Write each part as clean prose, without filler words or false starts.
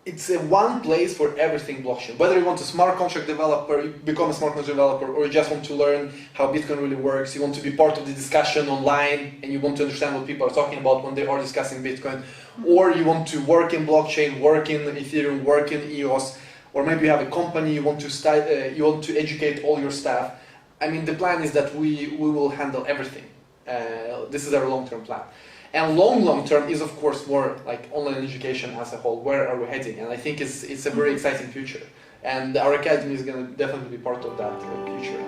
it's a one place for everything blockchain. Whether you want a smart contract developer, you become a smart contract developer, or you just want to learn how Bitcoin really works, you want to be part of the discussion online, and you want to understand what people are talking about when they are discussing Bitcoin, or you want to work in blockchain, work in Ethereum, work in EOS, or maybe you have a company, you want to educate all your staff. I mean, the plan is that we will handle everything. This is our long-term plan. And long term is, of course, more like online education as a whole. Where are we heading? And I think it's a very exciting future. And our academy is going to definitely be part of that future.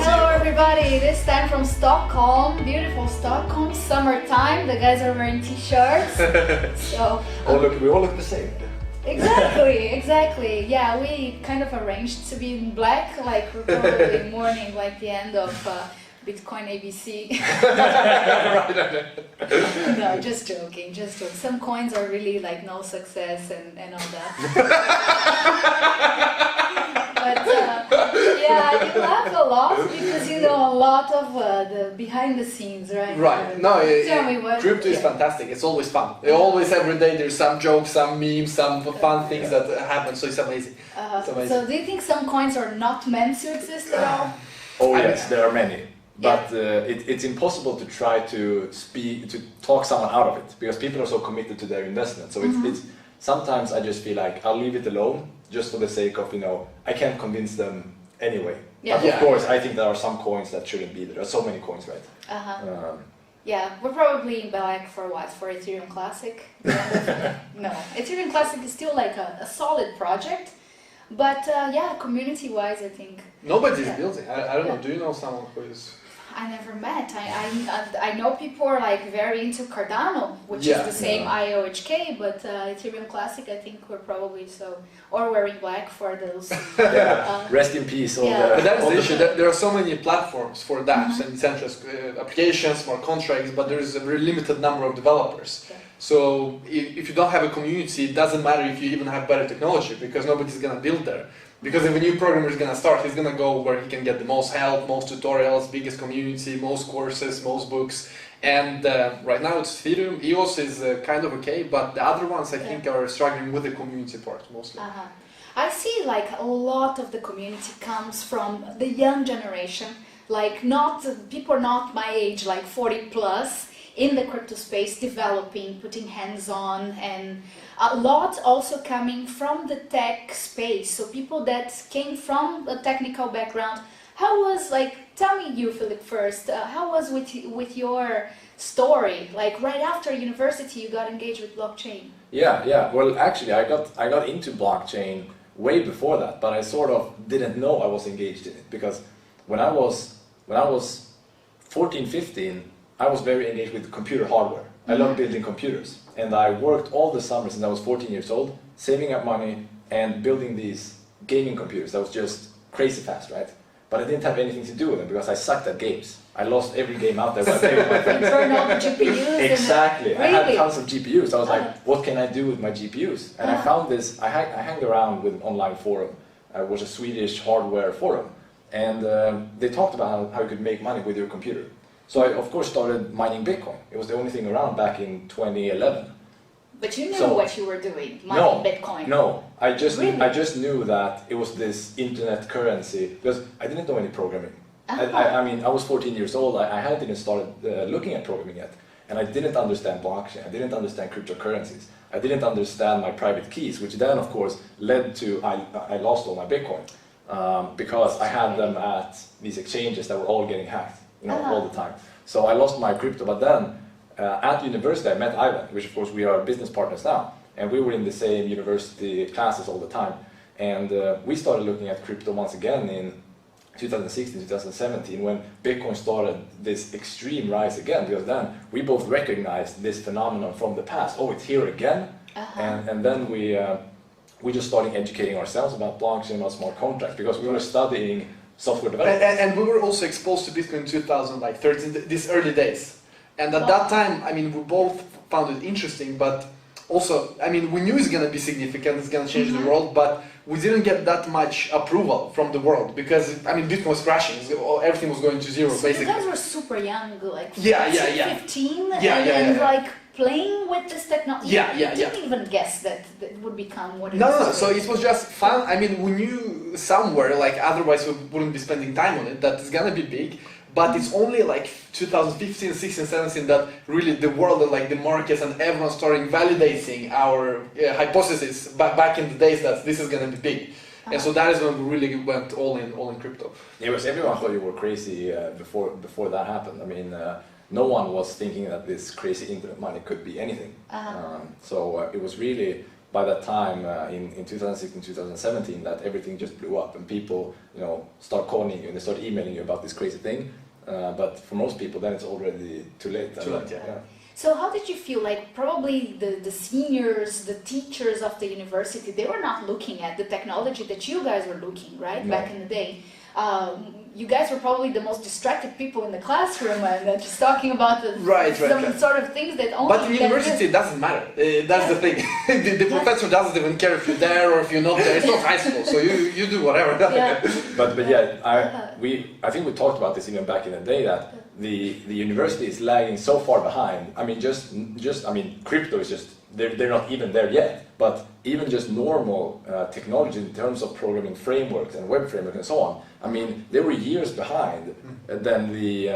Hello everybody, this time from Stockholm, beautiful Stockholm, summertime. The guys are wearing t-shirts. So we all look the same. Exactly. Yeah, we kind of arranged to be in black, like we're probably mourning like the end of Bitcoin ABC. No, just joking. Some coins are really like no success and all that. But yeah, you laugh a lot because you know a lot of the behind the scenes, right? Right. No, crypto is fantastic. It's always fun. Always, every day, there's some jokes, some memes, some fun things that happen. So it's amazing. So do you think some coins are not meant to exist at all? Oh yes, there are many. But it's impossible to try to talk someone out of it because people are so committed to their investment. So it's sometimes I just feel like I'll leave it alone just for the sake of, I can't convince them anyway. Yeah. But of course, I think there are some coins that shouldn't be there. There are so many coins, right? Yeah, we're probably in black for what? For Ethereum Classic? No, Ethereum Classic is still like a solid project. But yeah, community-wise, I think... Nobody's building. I don't know. Do you know someone who is... I never met. I know people are like very into Cardano, which is the same IOHK, but Ethereum Classic, I think we're probably so, or wearing black for those. Rest in peace. But that's the issue. There are so many platforms for dApps and decentralized applications, smart contracts, but there is a very limited number of developers. Yeah. So if you don't have a community, it doesn't matter if you even have better technology because nobody's gonna build there. Because if a new programmer is going to start, he's going to go where he can get the most help, most tutorials, biggest community, most courses, most books. And right now it's Ethereum. EOS is kind of okay, but the other ones I think are struggling with the community part mostly. I see like a lot of the community comes from the young generation, like not people not my age, like 40 plus, in the crypto space, developing, putting hands on, and a lot also coming from the tech space. So people that came from a technical background. How was, like, tell me you, Filip, first, how was with your story? Like right after university, you got engaged with blockchain. Yeah. Well, actually, I got into blockchain way before that, but I sort of didn't know I was engaged in it because when I was 14, 15, I was very engaged with computer hardware. I love building computers, and I worked all the summer since I was 14 years old, saving up money and building these gaming computers that was just crazy fast, right? But I didn't have anything to do with them because I sucked at games. I lost every game out there when I played with my friends. You burned all the GPUs? Exactly. Really? I had tons of GPUs. I was like, what can I do with my GPUs? And I found this, I hanged around with an online forum. It was a Swedish hardware forum. And they talked about how you could make money with your computer. So I, of course, started mining Bitcoin. It was the only thing around back in 2011. But you knew what you were doing, mining Bitcoin. No, I just knew that it was this internet currency because I didn't know any programming. I mean, I was 14 years old. I hadn't even started looking at programming yet, and I didn't understand blockchain. I didn't understand cryptocurrencies. I didn't understand my private keys, which then, of course, led to I lost all my Bitcoin because I had them at these exchanges that were all getting hacked. All the time. So I lost my crypto, but then at university I met Ivan, which of course we are business partners now, and we were in the same university classes all the time. And we started looking at crypto once again in 2016, 2017, when Bitcoin started this extreme rise again, because then we both recognized this phenomenon from the past. Oh, it's here again. And then we just started educating ourselves about blockchain, about smart contracts, because we were studying software development. And we were also exposed to Bitcoin in 2013, these early days. And at that time, I mean, we both found it interesting, but also, I mean, we knew it's going to be significant, it's going to change the world, but we didn't get that much approval from the world because, I mean, Bitcoin was crashing, everything was going to zero, so basically. you guys were super young, like 15, Yeah. like playing with this technology. You didn't even guess that it would become what it is. No, so it was just fun. I mean, we knew somewhere, like, otherwise we wouldn't be spending time on it, that it's going to be big. But it's only like 2015, 16, 17 that really the world and like the markets and everyone starting validating our hypothesis back in the days that this is going to be big. And so that is when we really went all in crypto. It was, everyone thought you were crazy before that happened. I mean, no one was thinking that this crazy internet money could be anything. So it was really by that time in 2016, 2017 that everything just blew up and people, start calling you and they start emailing you about this crazy thing. But for most people, then it's already too late. Yeah. So how did you feel? Like probably the seniors, the teachers of the university, they were not looking at the technology that you guys were looking, right? No. Back in the day. You guys were probably the most distracted people in the classroom and just talking about some sort of things that only... But in university it doesn't matter, that's the thing. the professor doesn't even care if you're there or if you're not there, it's not high school, so you do whatever. But I think we talked about this even back in the day that the university is lagging so far behind. I mean, crypto is just, they're not even there yet, but even just normal technology in terms of programming frameworks and web frameworks and so on, I mean, they were years behind than the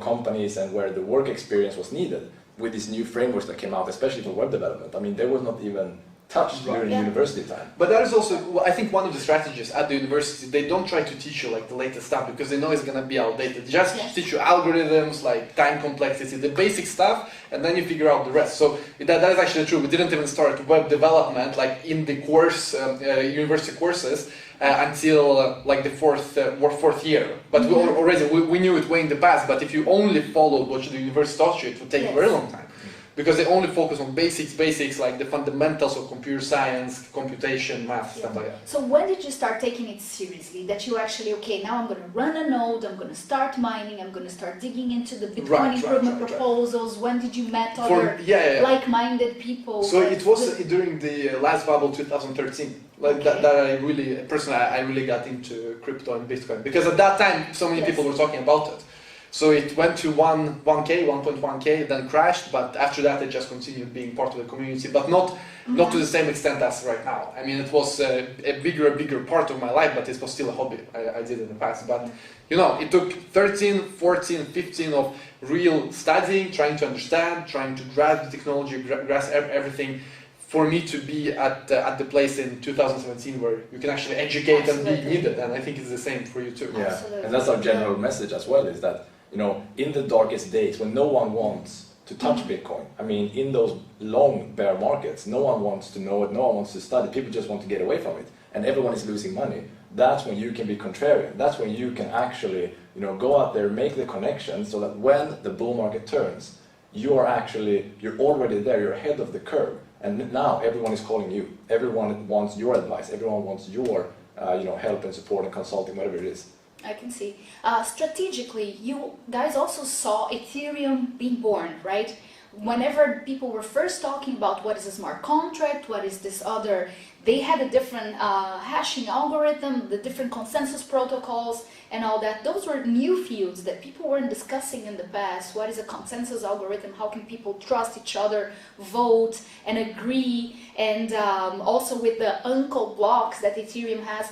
companies and where the work experience was needed with these new frameworks that came out, especially for web development. I mean, they were not even touched during university time. But that is also, I think, one of the strategies at the university. They don't try to teach you like the latest stuff because they know it's going to be outdated. They just teach you algorithms, like time complexity, the basic stuff, and then you figure out the rest. So that is actually true. We didn't even start web development like in the course, university courses, until like the fourth year. But we knew it way in the past. But if you only followed what the university taught you, it would take a very long time. Because they only focus on basics like the fundamentals of computer science, computation, math, stuff like that. So when did you start taking it seriously? That you actually, okay, now I'm going to run a node, I'm going to start mining, I'm going to start digging into the Bitcoin improvement proposals. When did you meet other like-minded people? So it was during the last bubble 2013. That I really, personally, I really got into crypto and Bitcoin. Because at that time, so many people were talking about it. So it went to 1.1K, then crashed, but after that it just continued being part of the community, but not to the same extent as right now. I mean, it was a bigger part of my life, but it was still a hobby I did in the past. But, it took 13, 14, 15 of real studying, trying to understand, trying to grasp the technology, grasp everything, for me to be at the place in 2017 where you can actually educate and be needed, and I think it's the same for you too. Yeah, and that's our general message as well, is that in the darkest days when no one wants to touch Bitcoin, I mean, in those long bear markets, no one wants to know it, no one wants to study, people just want to get away from it, and everyone is losing money. That's when you can be contrarian. That's when you can actually, go out there, make the connection, so that when the bull market turns, you're already there, you're ahead of the curve, and now everyone is calling you. Everyone wants your advice. Everyone wants your, help and support and consulting, whatever it is. I can see. Strategically, you guys also saw Ethereum being born, right? Whenever people were first talking about what is a smart contract, what is this other, they had a different hashing algorithm, the different consensus protocols and all that. Those were new fields that people weren't discussing in the past. What is a consensus algorithm? How can people trust each other, vote and agree? And also with the uncle blocks that Ethereum has.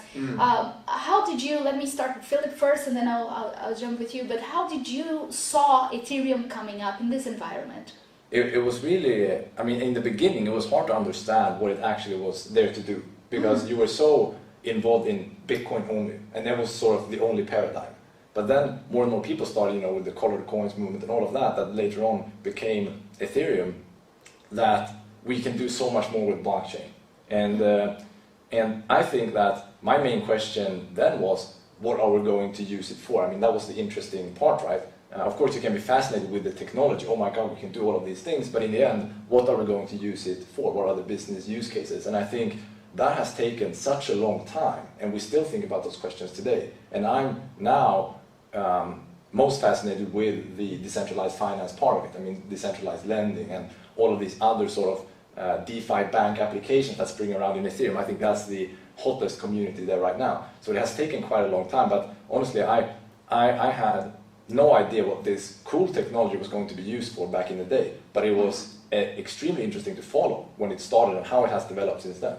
How did you, let me start with Filip first and then I'll jump with you, but how did you saw Ethereum coming up in this environment? It was really, I mean, in the beginning it was hard to understand what it actually was there to do, because you were so involved in Bitcoin only, and that was sort of the only paradigm. But then more and more people started, with the colored coins movement and all of that, that later on became Ethereum, that we can do so much more with blockchain. And I think that my main question then was, what are we going to use it for? I mean, that was the interesting part, right? Of course, you can be fascinated with the technology. Oh my God, we can do all of these things. But in the end, what are we going to use it for? What are the business use cases? And I think that has taken such a long time, and we still think about those questions today. And I'm now most fascinated with the decentralized finance part of it. I mean, decentralized lending and all of these other sort of DeFi bank applications that's springing around in Ethereum. I think that's the hottest community there right now. So it has taken quite a long time, but honestly, I had no idea what this cool technology was going to be used for back in the day, but it was extremely interesting to follow when it started and how it has developed since then.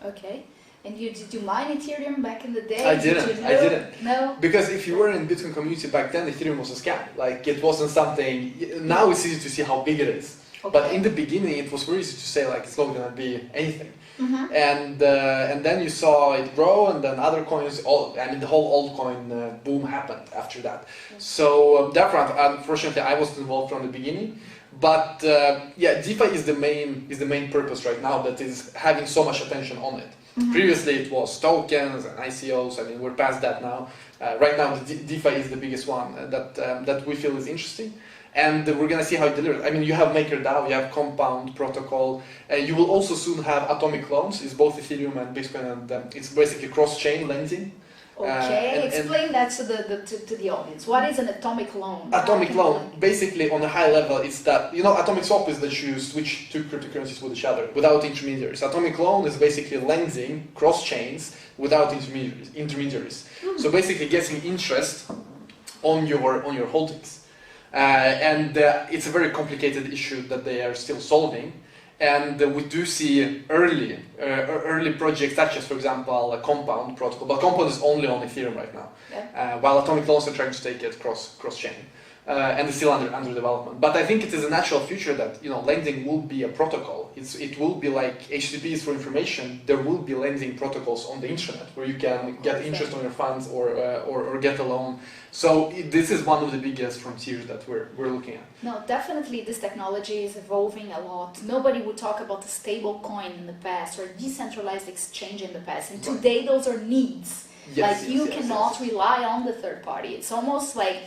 Okay. And did you mine Ethereum back in the day? I didn't. I didn't. No. Because if you were in Bitcoin community back then, Ethereum was a scam. Like it wasn't something. Now it's easy to see how big it is. Okay. But in the beginning, it was very easy to say like it's not gonna be anything. Mm-hmm. And then you saw it grow, and then other coins. The whole altcoin boom happened after that. So therefore, unfortunately, I wasn't involved from the beginning. But DeFi is the main purpose right now that is having so much attention on it. Mm-hmm. Previously, it was tokens and ICOs. I mean, we're past that now. Right now, the DeFi is the biggest one that we feel is interesting. And we're going to see how it delivers. I mean, you have MakerDAO, you have Compound protocol. You will also soon have atomic loans. It's both Ethereum and Bitcoin, and it's basically cross-chain lending. Okay, explain that to the audience. What is an atomic loan? Atomic loan, basically on a high level, it's that, atomic swap is that you switch two cryptocurrencies with each other without intermediaries. Atomic loan is basically lending cross chains without intermediaries. So basically getting interest on your holdings. It's a very complicated issue that they are still solving. And we do see early projects such as, for example, a Compound protocol. But Compound is only on Ethereum right now, while Atomic loans are trying to take it cross-chain. And it's still under development. But I think it is a natural future that lending will be a protocol. It will be like HTTPs for information. There will be lending protocols on the internet where you can get interest on your funds or get a loan. So this is one of the biggest frontiers that we're looking at. No, definitely this technology is evolving a lot. Nobody would talk about a stable coin in the past or decentralized exchange in the past. And today those are needs. You cannot rely on the third party. It's almost like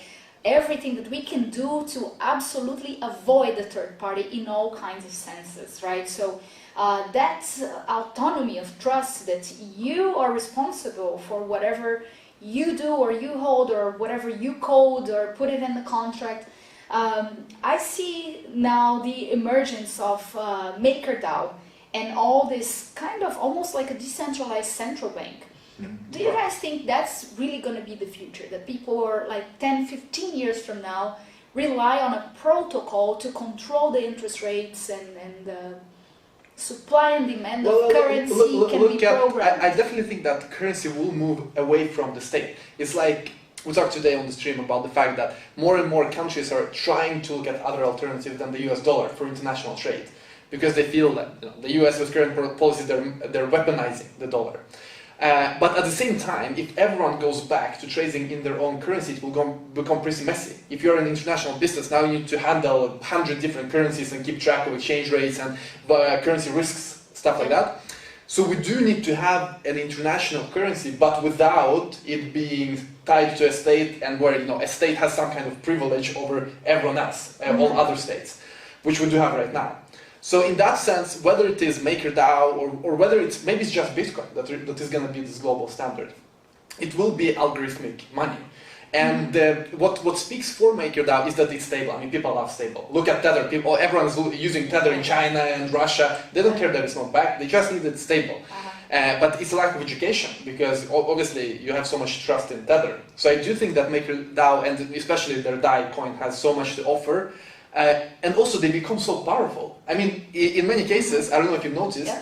everything that we can do to absolutely avoid the third party in all kinds of senses, right? So that autonomy of trust that you are responsible for whatever you do or you hold or whatever you code or put it in the contract. I see now the emergence of MakerDAO and all this kind of almost like a decentralized central bank. Do you guys think that's really going to be the future? That people are like 10, 15 years from now rely on a protocol to control the interest rates and the supply and demand of currency can be programmed? I definitely think that currency will move away from the state. It's like we talked today on the stream about the fact that more and more countries are trying to look at other alternatives than the US dollar for international trade because they feel that the US with current policies, they're weaponizing the dollar. But at the same time, if everyone goes back to trading in their own currency, it will become pretty messy. If you're an international business, now you need to handle 100 different currencies and keep track of exchange rates and currency risks, stuff like that. So we do need to have an international currency, but without it being tied to a state and where a state has some kind of privilege over everyone else, all other states, which we do have right now. So in that sense, whether it is MakerDAO or whether maybe it's just Bitcoin that is going to be this global standard, it will be algorithmic money. And what speaks for MakerDAO is that it's stable. I mean, people love stable. Look at Tether. Everyone's using Tether in China and Russia. They don't care that it's not backed. They just need it stable. But it's a lack of education because obviously you have so much trust in Tether. So I do think that MakerDAO and especially their DAI coin has so much to offer. And also they become so powerful. I mean, in many cases, I don't know if you've noticed,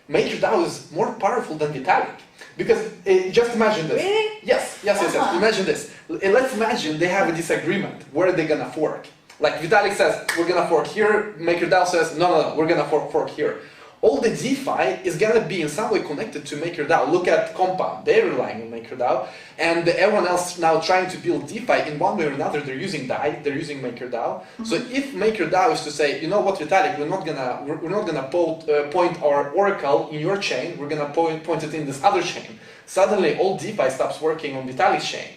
MakerDAO is more powerful than Vitalik. Because just imagine this. Really? Yes. Imagine this. Let's imagine they have a disagreement. Where are they gonna fork? Like Vitalik says, we're gonna fork here. MakerDAO says, no, we're gonna fork here. All the DeFi is gonna be in some way connected to MakerDAO. Look at Compound, they're relying on MakerDAO, and everyone else now trying to build DeFi in one way or another. They're using DAI, they're using MakerDAO. So if MakerDAO is to say, you know what, Vitalik, we're not gonna point our oracle in your chain. We're gonna point it in this other chain. Suddenly, all DeFi stops working on Vitalik's chain.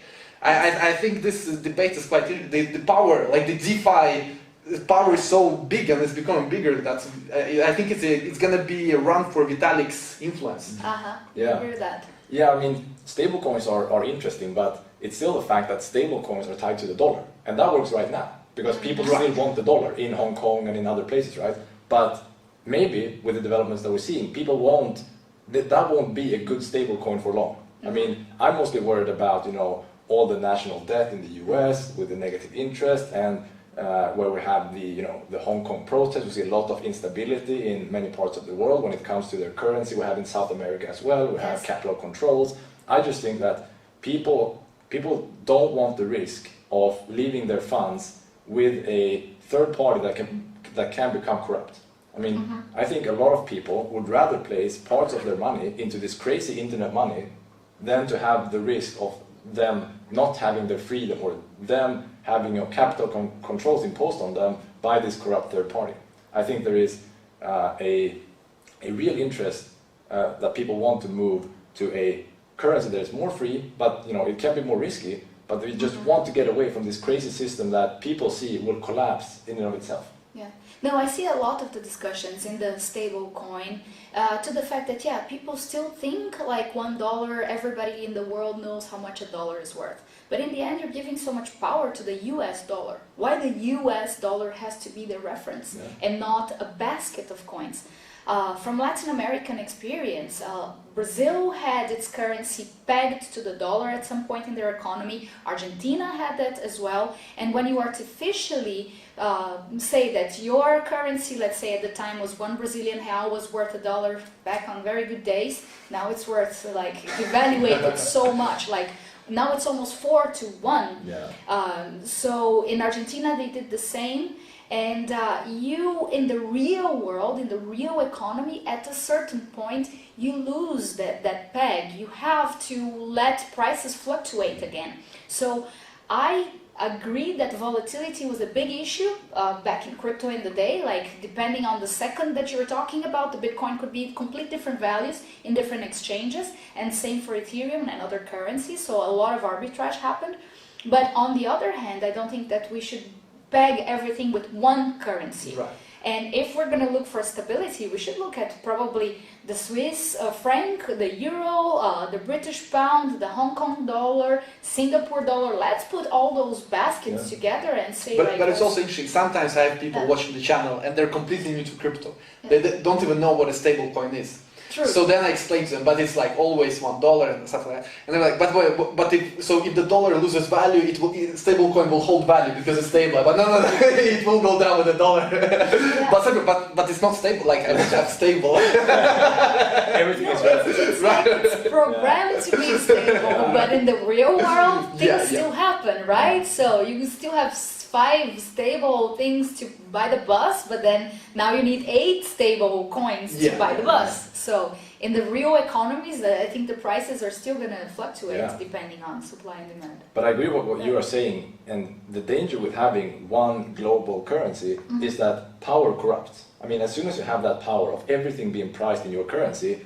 I think this debate is quite the power, like the DeFi. The power is so big and it's becoming bigger that I think it's gonna be a run for Vitalik's influence. I hear that. Yeah, I mean, stablecoins are interesting, but it's still the fact that stablecoins are tied to the dollar, and that works right now because people still want the dollar in Hong Kong and in other places, right? But maybe with the developments that we're seeing, people won't, that won't be a good stable coin for long. I mean, I'm mostly worried about, you know, all the national debt in the US with the negative interest, and where we have the, you know, the Hong Kong protests. We see a lot of instability in many parts of the world when it comes to their currency. We have in South America as well. We have capital controls. I just think that people don't want the risk of leaving their funds with a third party that can become corrupt. I mean, I think a lot of people would rather place parts of their money into this crazy internet money than to have the risk of them not having their freedom, or them having, you know, capital controls imposed on them by this corrupt third party. I think there is a real interest that people want to move to a currency that is more free, but, you know, it can be more risky, but they just want to get away from this crazy system that people see will collapse in and of itself. Yeah. No, I see a lot of the discussions in the stable coin to the fact that, yeah, people still think like $1, everybody in the world knows how much a dollar is worth. But in the end, you're giving so much power to the US dollar. Why the US dollar has to be the reference and not a basket of coins? From Latin American experience, Brazil had its currency pegged to the dollar at some point in their economy. Argentina had that as well. And when you artificially say that your currency, let's say at the time was 1 Brazilian real, was worth $1 back on very good days, now it's worth, like, devaluated so much, like now it's almost 4 to 1. So in Argentina they did the same. And you, in the real world, in the real economy, at a certain point, you lose that peg. You have to let prices fluctuate again. So I agree that volatility was a big issue back in crypto in the day. Like, depending on the second that you were talking about, the Bitcoin could be complete different values in different exchanges, and same for Ethereum and other currencies. So a lot of arbitrage happened. But on the other hand, I don't think that we should peg everything with one currency. Right. And if we're going to look for stability, we should look at probably the Swiss franc, the euro, the British pound, the Hong Kong dollar, Singapore dollar. Let's put all those baskets together and say, but it's also interesting. Sometimes I have people watching the channel and they're completely new to crypto. They don't even know what a stable coin is. True. So then I explain to them, but it's like always $1 and stuff like that. And they're like, but if the dollar loses value, stable coin will hold value because it's stable. But no, it will go down with the dollar. But it's not stable. Like, I want to have stable. Everything is relative. It's programmed to be stable, but in the real world, things still happen, right? So you still have 5 stable things to buy the bus, but then now you need 8 stable coins to buy the bus. So in the real economies, I think the prices are still going to fluctuate depending on supply and demand. But I agree with what you are saying, and the danger with having one global currency is that power corrupts. I mean, as soon as you have that power of everything being priced in your currency,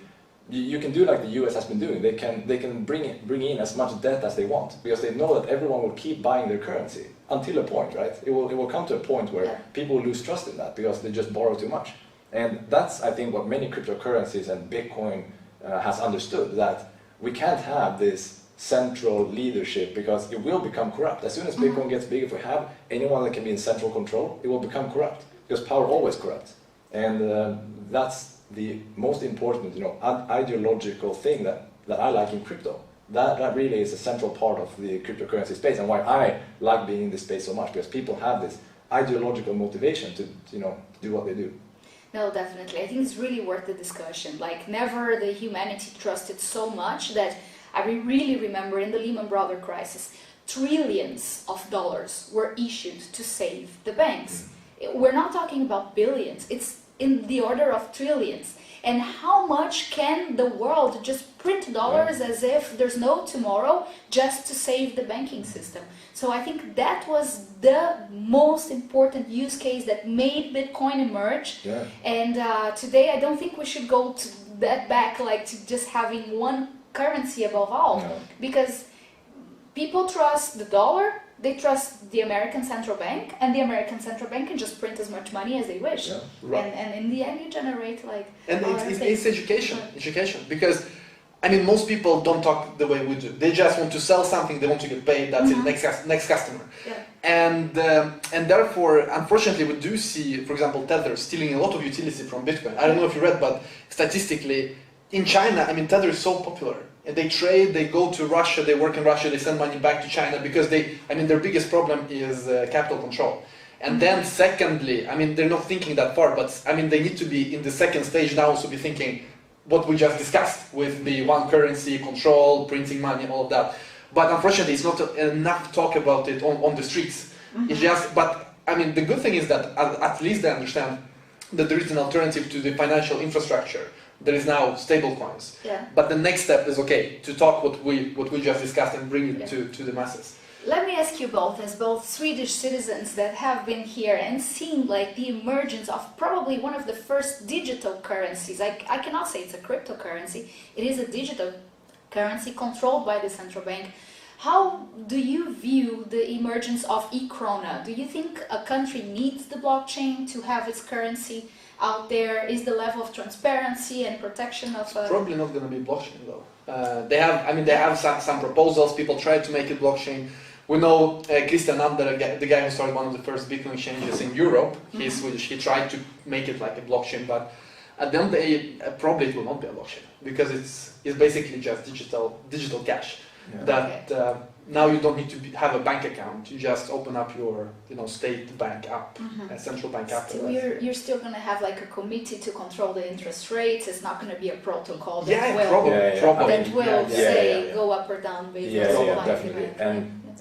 you can do like the US has been doing. They can bring in as much debt as they want, because they know that everyone will keep buying their currency until a point, right? It will come to a point where people will lose trust in that because they just borrow too much. And that's, I think, what many cryptocurrencies and Bitcoin has understood, that we can't have this central leadership because it will become corrupt. As soon as Bitcoin gets big, if we have anyone that can be in central control, it will become corrupt, because power always corrupts. And that's the most important, you know, ideological thing that I like in crypto. That really is a central part of the cryptocurrency space, and why I like being in this space so much, because people have this ideological motivation to, you know, do what they do. No, definitely. I think it's really worth the discussion. Like, never the humanity trusted so much that I really remember in the Lehman Brothers crisis, trillions of dollars were issued to save the banks. We're not talking about billions. It's in the order of trillions. And how much can the world just print dollars as if there's no tomorrow just to save the banking system? So I think that was the most important use case that made Bitcoin emerge. And today I don't think we should go to that back, like to just having one currency above all, because people trust the dollar. They trust the American Central Bank, and the American Central Bank can just print as much money as they wish. And in the end, you generate like... And it's education, because I mean, most people don't talk the way we do. They just want to sell something, they want to get paid, that's it, next customer. Yeah. And therefore, unfortunately, we do see, for example, Tether stealing a lot of utility from Bitcoin. I don't know if you read, but statistically, in China, I mean, Tether is so popular. And they trade, they go to Russia, they work in Russia, they send money back to China because their biggest problem is capital control. And then secondly, I mean, they're not thinking that far, but I mean, they need to be in the second stage now, also be thinking what we just discussed with the one currency, control, printing money, all of that. But unfortunately, it's not enough talk about it on the streets. It's just, but I mean, the good thing is that at least they understand that there is an alternative to the financial infrastructure. There is now stable coins. Yeah. But the next step is, okay, to talk what we just discussed and bring it to the masses. Let me ask you both, as both Swedish citizens that have been here and seen like the emergence of probably one of the first digital currencies. I cannot say it's a cryptocurrency. It is a digital currency controlled by the central bank. How do you view the emergence of e-krona? Do you think a country needs the blockchain to have its currency out there? Is the level of transparency and protection of Probably not going to be blockchain though. They have some proposals. People try to make it blockchain. We know Christian Ander, the guy who started one of the first Bitcoin exchanges in Europe. He's Swedish. He tried to make it like a blockchain, but at the end of the day, probably it will not be a blockchain because it's basically just digital cash. Yeah. That now you don't need to have a bank account. You just open up your state bank app, a central bank app. Still, you're still going to have like a committee to control the interest rates. It's not going to be a protocol that will say go up or down based on definitely.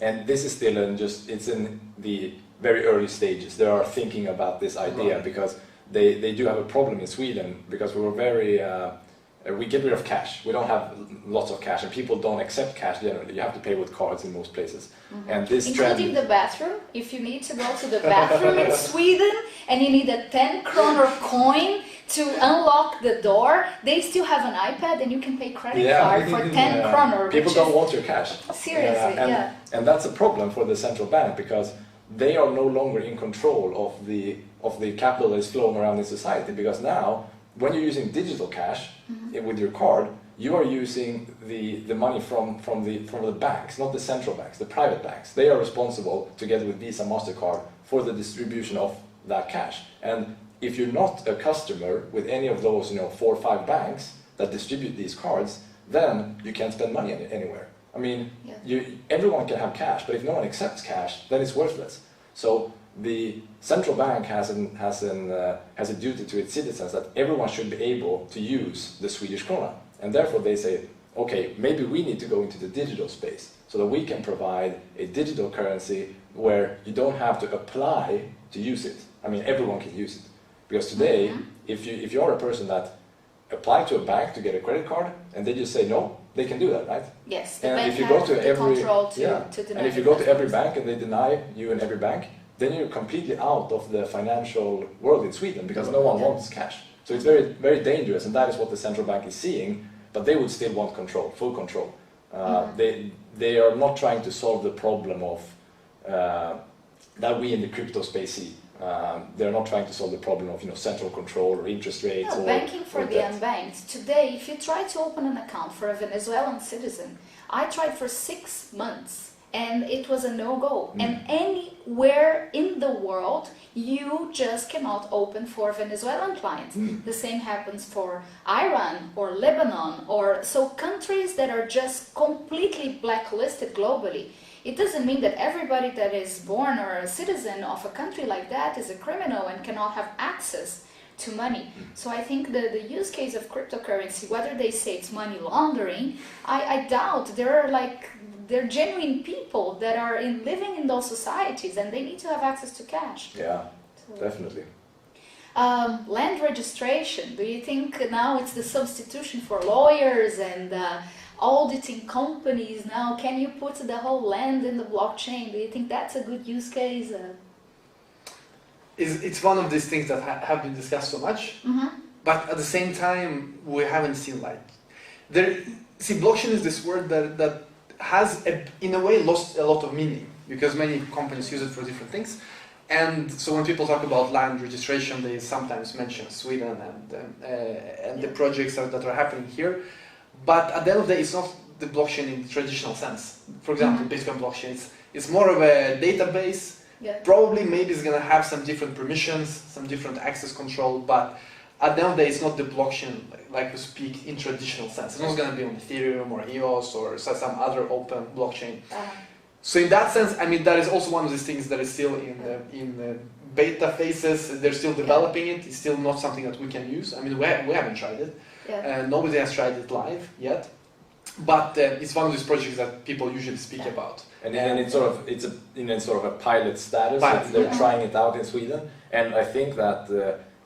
And this is still it's in the very early stages. They are thinking about this idea because they do have a problem in Sweden because we were very we get rid of cash. We don't have lots of cash, and people don't accept cash generally. You have to pay with cards in most places. And this including the bathroom. If you need to go to the bathroom in Sweden and you need a 10 kronor coin to unlock the door, they still have an iPad and you can pay credit card for 10 kronor. People don't want your cash. Seriously, and that's a problem for the central bank because they are no longer in control of the capital that is flowing around in society, because now when you're using digital cash with your card, you are using the money from the banks, not the central banks, the private banks. They are responsible, together with Visa, MasterCard, for the distribution of that cash. And if you're not a customer with any of those 4 or 5 banks that distribute these cards, then you can't spend money anywhere. I mean, everyone can have cash, but if no one accepts cash, then it's worthless. So the central bank has a duty to its citizens that everyone should be able to use the Swedish krona. And therefore they say, okay, maybe we need to go into the digital space so that we can provide a digital currency where you don't have to apply to use it. I mean, everyone can use it. Because today, if you are a person that apply to a bank to get a credit card and they just say no, they can do that, right? Yes, the bank has the control to deny. And if you go to every bank and they deny you in every bank, then you're completely out of the financial world in Sweden because no one wants cash. So it's very, very dangerous, and that is what the central bank is seeing, but they would still want control, full control. They are not trying to solve the problem of that we in the crypto space see. They're not trying to solve the problem of central control or interest rates. No, banking for the unbanked. Today, if you try to open an account for a Venezuelan citizen, I tried for 6 months and it was a no-go. And anywhere in the world, you just cannot open for Venezuelan clients. The same happens for Iran or Lebanon, or so countries that are just completely blacklisted globally. It doesn't mean that everybody that is born or a citizen of a country like that is a criminal and cannot have access to money. So I think the use case of cryptocurrency, whether they say it's money laundering, I doubt. They're genuine people that are living in those societies and they need to have access to cash. Yeah, definitely. Land registration, do you think now it's the substitution for lawyers and auditing companies now? Can you put the whole land in the blockchain? Do you think that's a good use case? It's one of these things that have been discussed so much, but at the same time we haven't seen light. Blockchain is this word that has in a way lost a lot of meaning because many companies use it for different things. And so when people talk about land registration, they sometimes mention Sweden and the projects that are happening here. but at the end of the day, it's not the blockchain in the traditional sense. For example, Bitcoin blockchain, it's more of a database. Yeah. Probably maybe it's gonna have some different permissions, some different access control, but at the end of the day, it's not the blockchain like we speak in traditional sense. It's not gonna be on Ethereum or EOS or some other open blockchain. So in that sense, I mean, that is also one of these things that is still in the beta phases. They're still developing it. It's still not something that we can use. I mean, we haven't tried it. Yeah. Nobody has tried it live yet. But it's one of these projects that people usually speak about. And it's in sort of a pilot status. Pilot. They're trying it out in Sweden, and I think that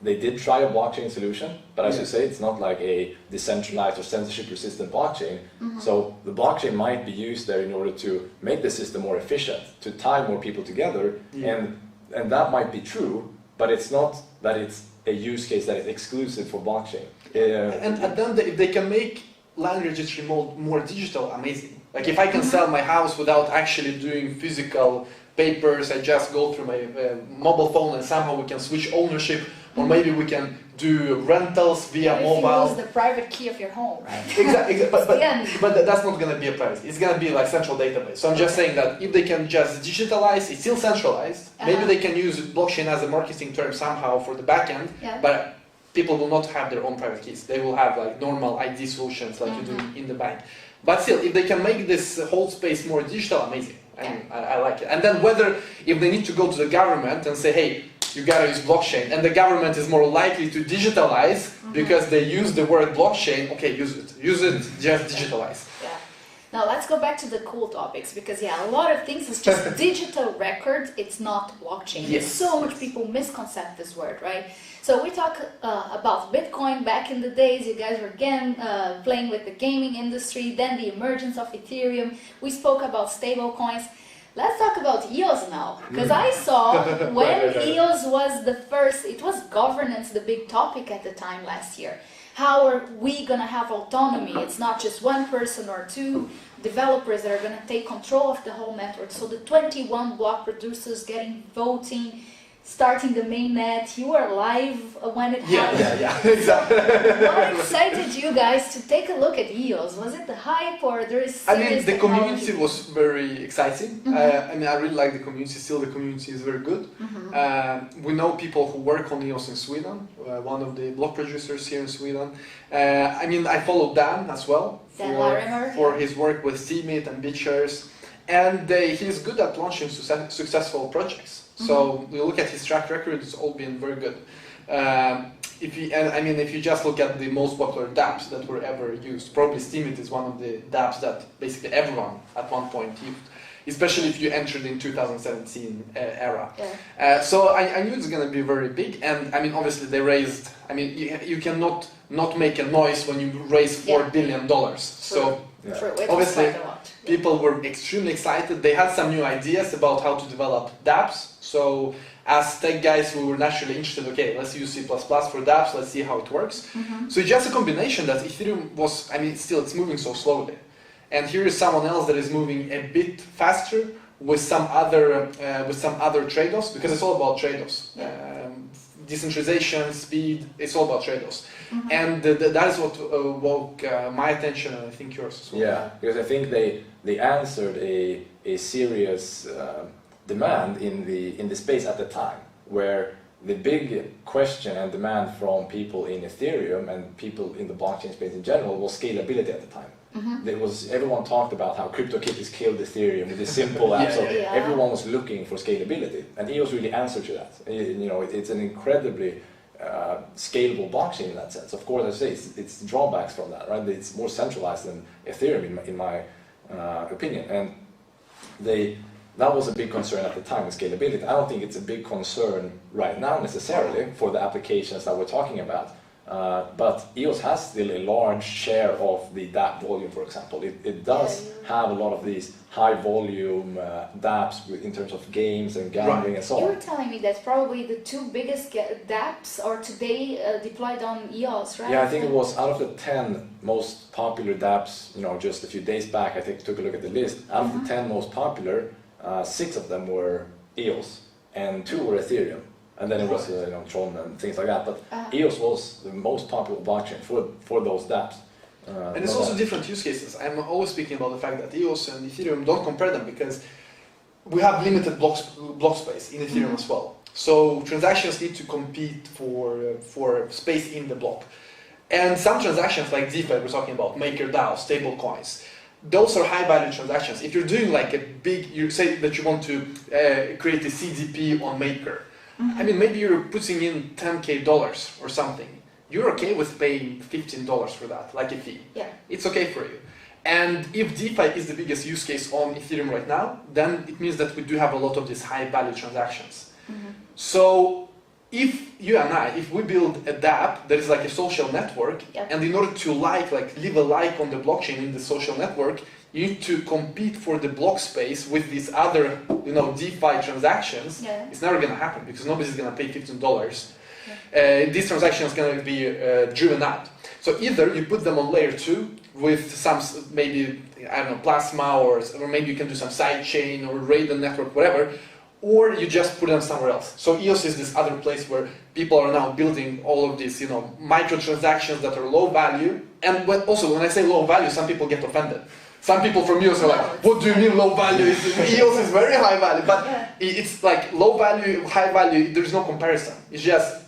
they did try a blockchain solution. But as you say, it's not like a decentralized or censorship-resistant blockchain. So the blockchain might be used there in order to make the system more efficient, to tie more people together, and that might be true. But it's not that it's a use case that is exclusive for blockchain. And then if they can make land registry mode more digital, amazing. Like if I can sell my house without actually doing physical papers, I just go through my mobile phone and somehow we can switch ownership, or maybe we can do rentals via mobile. If you lose the private key of your home, right? Exactly, but that's not going to be a private. It's going to be like central database. So I'm just saying that if they can just digitalize, it's still centralized. Maybe they can use blockchain as a marketing term somehow for the backend, but people will not have their own private keys. They will have like normal ID solutions like you do in the bank. But still, if they can make this whole space more digital, amazing. I like it. And then if they need to go to the government and say, hey, you gotta use blockchain, and the government is more likely to digitalize because they use the word blockchain, okay, use it, just digitalize. Yeah. Now let's go back to the cool topics, because a lot of things is just digital record, it's not blockchain. Yes. So much people misconcept this word, right? So we talk about Bitcoin back in the days. You guys were again playing with the gaming industry, then the emergence of Ethereum. We spoke about stable coins. Let's talk about EOS now, because I saw when EOS was the first, it was governance, the big topic at the time last year. How are we going to have autonomy? It's not just one person or two developers that are going to take control of the whole network. So the 21 block producers getting voting, starting the mainnet. You were live when it happened. Yeah, exactly. What excited you guys to take a look at EOS? Was it the hype, or there is serious I mean, the technology? community was very exciting. I mean, I really like the community. Still, the community is very good. We know people who work on EOS in Sweden. One of the block producers here in Sweden. I mean, I follow Dan as well for his work with Steemit and BitShares, and he's good at launching successful projects. So we look at his track record; it's all been very good. If you just look at the most popular dApps that were ever used, probably Steemit is one of the dApps that basically everyone at one point used, especially if you entered in 2017 era. So I knew it's going to be very big, and I mean, obviously they raised. I mean, you cannot not make a noise when you raise $4 billion. So obviously people were extremely excited. They had some new ideas about how to develop dApps. So as tech guys, we were naturally interested, okay, let's use C++ for dApps, let's see how it works. So it's just a combination that Ethereum was, I mean, still it's moving so slowly. And here is someone else that is moving a bit faster with some other trade-offs, because it's all about trade-offs. Decentralization, speed, it's all about trade-offs. And that is what woke my attention, and I think yours as well. Yeah, because I think they answered a serious demand in the space at the time, where the big question and demand from people in Ethereum and people in the blockchain space in general was scalability at the time. Everyone talked about how CryptoKitties killed Ethereum with the simple apps. So everyone was looking for scalability, and EOS really answered to that. You know, it's an incredibly scalable blockchain in that sense. Of course, I say it's drawbacks from that, right? It's more centralized than Ethereum in my opinion, and that was a big concern at the time, scalability. I don't think it's a big concern right now necessarily for the applications that we're talking about. But EOS has still a large share of the dApp volume, for example. It does have a lot of these high volume dApps in terms of games and gambling and so on. You were telling me that's probably the two biggest dApps are today deployed on EOS, right? Yeah, I think it was out of the 10 most popular dApps, you know, just a few days back, I think took a look at the list. Out of the 10 most popular, 6 of them were EOS and 2 were Ethereum. And then it was Tron and things like that. But EOS was the most popular blockchain for those dApps. And it's also different use cases. I'm always speaking about the fact that EOS and Ethereum, don't compare them because we have limited block space in Ethereum as well. So transactions need to compete for space in the block. And some transactions like DeFi we're talking about, MakerDAO, stable coins, those are high value transactions. If you're doing like a big, you say that you want to create a CDP on Maker. I mean, maybe you're putting in $10K or something. You're okay with paying $15 for that, like a fee. Yeah. It's okay for you. And if DeFi is the biggest use case on Ethereum right now, then it means that we do have a lot of these high value transactions. So if you and I, if we build a dApp that is like a social network, and in order to leave a like on the blockchain in the social network, you need to compete for the block space with these other, DeFi transactions. It's never going to happen because nobody's going to pay $15. This transaction is going to be driven out. So either you put them on layer 2 with some, maybe, I don't know, Plasma, or maybe you can do some sidechain or Raiden network, whatever, or you just put them somewhere else. So EOS is this other place where people are now building all of these, microtransactions that are low value. And also, when I say low value, some people get offended. Some people from EOS are like, what do you mean low value? EOS is very high value, but it's like low value, high value, there's no comparison. It's just,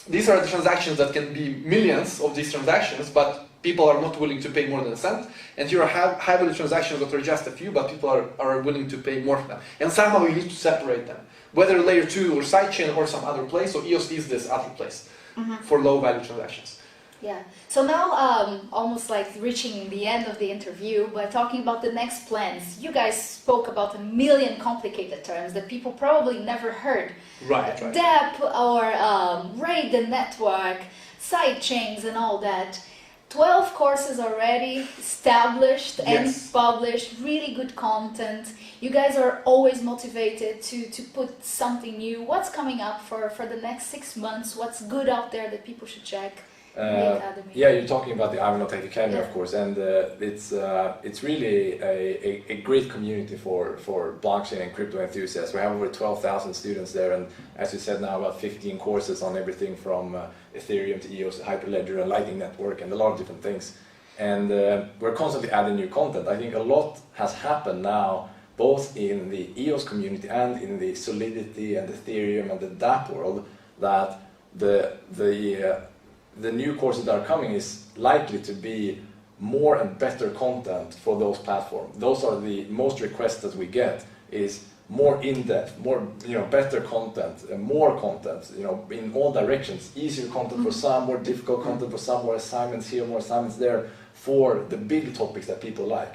these are the transactions that can be millions of these transactions, but people are not willing to pay more than a cent. And here are high value transactions that are just a few, but people are willing to pay more for them. And somehow you need to separate them, whether layer 2 or sidechain or some other place. So EOS is this other place for low value transactions. Yeah. So now, almost like reaching the end of the interview, but talking about the next plans. You guys spoke about a million complicated terms that people probably never heard. Right. dApp or Raiden network, sidechains and all that. 12 courses already established and published, really good content. You guys are always motivated to put something new. What's coming up for the next 6 months? What's good out there that people should check? Yeah, you're talking about the Ivanhoe Tech Academy, of course, and it's really a great community for blockchain and crypto enthusiasts. We have over 12,000 students there, and as you said, now about 15 courses on everything from Ethereum to EOS, Hyperledger, and Lightning Network, and a lot of different things. And we're constantly adding new content. I think a lot has happened now, both in the EOS community and in the Solidity and Ethereum and the dApp world, that the new courses that are coming is likely to be more and better content for those platforms. Those are the most requests that we get, is more in-depth, more better content, more content, in all directions. Easier content for some, more difficult content for some, more assignments here, more assignments there, for the big topics that people like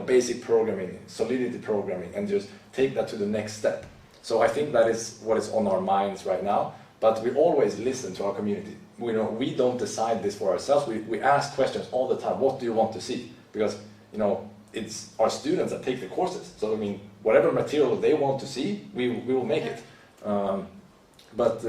basic programming, Solidity programming, and just take that to the next step. So I think that is what is on our minds right now, but we always listen to our community. We don't decide this for ourselves. We ask questions all the time. What do you want to see? Because it's our students that take the courses. So whatever material they want to see, we will make it. But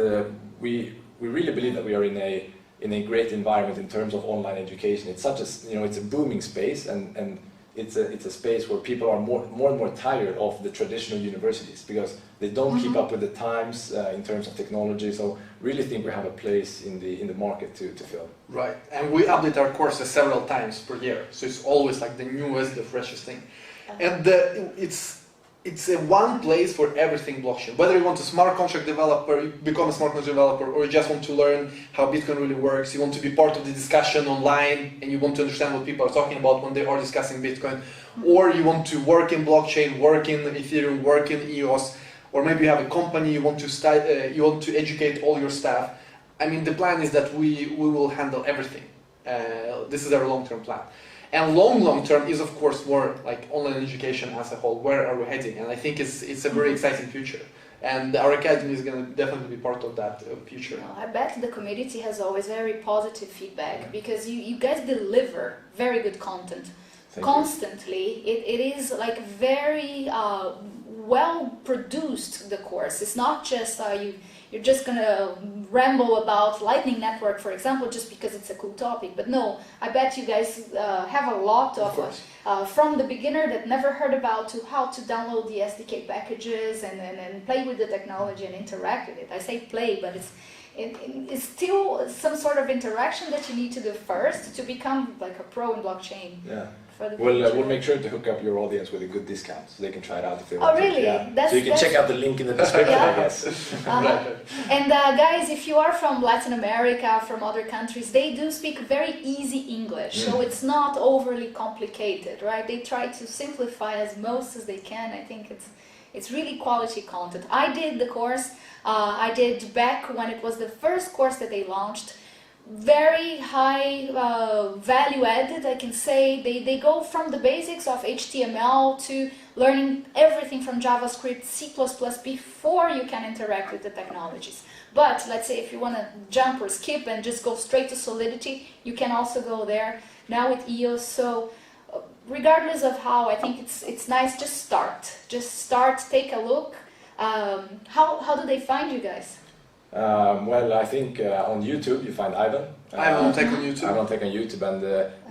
we really believe that we are in a great environment in terms of online education. It's such it's a booming space, and it's a space where people are more and more tired of the traditional universities because they don't keep up with the times in terms of technology. So really think we have a place in the market to fill. Right, and we update our courses several times per year, so it's always like the newest, the freshest thing. And it's a one place for everything blockchain. Whether you want a smart contract developer, you become a smart contract developer, or you just want to learn how Bitcoin really works, you want to be part of the discussion online, and you want to understand what people are talking about when they are discussing Bitcoin, or you want to work in blockchain, work in Ethereum, work in EOS, or maybe you have a company, you want to educate all your staff. The plan is that we will handle everything. This is our long-term plan. And long term is, of course, more like online education as a whole. Where are we heading? And I think it's a very exciting future. And our academy is going to definitely be part of that future. I bet the community has always very positive feedback because you guys deliver very good content constantly. It is like very well produced, the course. It's not just you're just gonna ramble about Lightning Network, for example, just because it's a cool topic. But no, I bet you guys have a lot of from the beginner that never heard about to how to download the SDK packages and play with the technology and interact with it. I say play, but it's still some sort of interaction that you need to do first to become like a pro in blockchain. Yeah. For the We'll make sure to hook up your audience with a good discount so they can try it out if they want Oh, really? to. Yeah. That's, so you can check out the link in the description, Yeah. I guess. And guys, if you are from Latin America, from other countries, they do speak very easy English, so it's not overly complicated, right? They try to simplify as most as they can. I think it's really quality content. I did the course. I did back when it was the first course that they launched. Very high value added, I can say. They go from the basics of HTML to learning everything from JavaScript, C++ before you can interact with the technologies. But let's say if you want to jump or skip and just go straight to Solidity, you can also go there. Now with EOS, so regardless of how, I think it's nice, just start, take a look. How do they find you guys? Well, I think on YouTube you find Ivan. Ivan on Tech on YouTube. Ivan on Tech on YouTube, and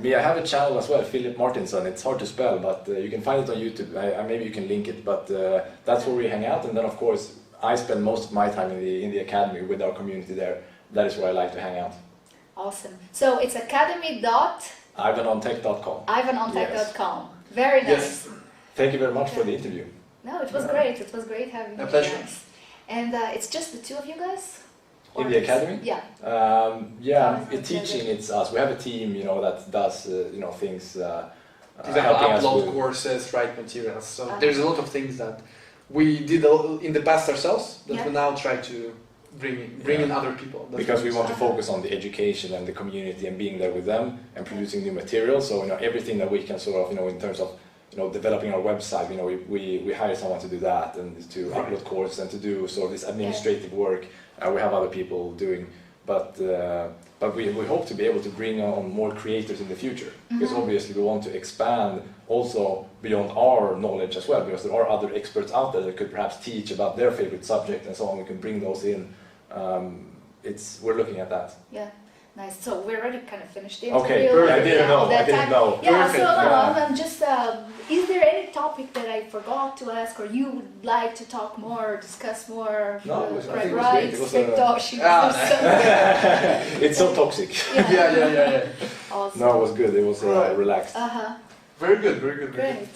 me, I have a channel as well, Filip Martinsson. It's hard to spell, but you can find it on YouTube. Maybe you can link it, but that's where we hang out. And then, of course, I spend most of my time in the academy with our community there. That is where I like to hang out. Awesome. So it's IvanOnTech.com. IvanOnTech.com. Yes. Very nice. Yes. Thank you very much for the interview. No, it was great. It was great having you guys. And it's just the two of you guys? In the academy? Yeah. In teaching it's us. We have a team, that does, things. Upload courses, write materials. So there's a lot of things that we did in the past ourselves that we now try to bring in other people. Because we want to focus on the education and the community and being there with them and producing new materials. So everything that we can sort of, in terms of developing our website, we hire someone to do that and to upload courses and to do sort of this administrative work. We have other people doing, but we hope to be able to bring on more creators in the future, because obviously we want to expand also beyond our knowledge as well, because there are other experts out there that could perhaps teach about their favorite subject and so on. We can bring those in. We're looking at that. Yeah. Nice. So we already kind of finished the interview. Okay, perfect. I didn't know. Yeah, perfect. so I'm just, is there any topic that I forgot to ask or you would like to talk more, discuss more? No, I think it was great. It's so toxic. Yeah. Awesome. No, it was good. It was relaxed. Very good. Great.